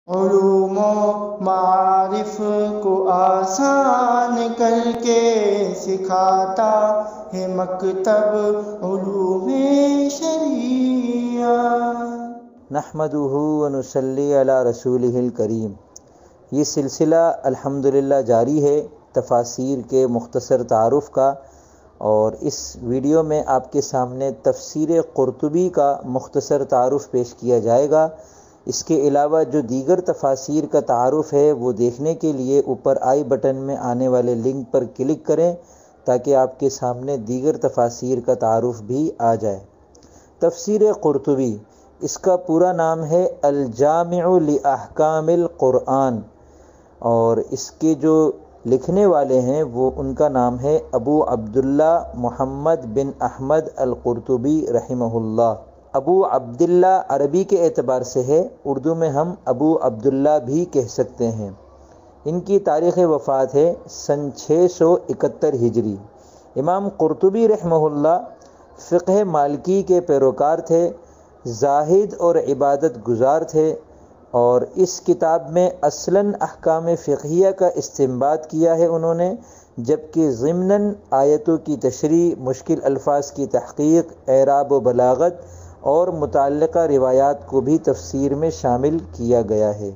علوم و معارف کو آسان کر کے سکھاتا ہے مکتب علوم شریعہ۔ نحمدہ ونصلی علی رسولہ الکریم۔ یہ سلسلہ الحمدللہ جاری ہے تفاسیر کے مختصر تعارف کا، اور اس ویڈیو میں آپ کے سامنے تفسیر قرطبی کا مختصر تعارف پیش کیا جائے گا۔ اس کے علاوہ جو دیگر تفاسیر کا تعارف ہے وہ دیکھنے کے لیے اوپر آئی بٹن میں آنے والے لنک پر کلک کریں تاکہ آپ کے سامنے دیگر تفاسیر کا تعارف بھی آ جائے۔ تفسیر قرطبی، اس کا پورا نام ہے الجامع لاحکام القرآن، اور اس کے جو لکھنے والے ہیں وہ ان کا نام ہے ابو عبداللہ محمد بن احمد القرطبی رحمہ اللہ۔ ابو عبداللہ عربی کے اعتبار سے ہے، اردو میں ہم ابو عبداللہ بھی کہہ سکتے ہیں۔ ان کی تاریخ وفات ہے سن 671 ہجری۔ امام قرطبی رحمہ اللہ فقہ مالکی کے پیروکار تھے، زاہد اور عبادت گزار تھے، اور اس کتاب میں اصلاً احکام فقہیہ کا استنباط کیا ہے انہوں نے، جبکہ ضمناً آیتوں کی تشریح، مشکل الفاظ کی تحقیق، اعراب و بلاغت اور متعلقہ روایات کو بھی تفسیر میں شامل کیا گیا ہے۔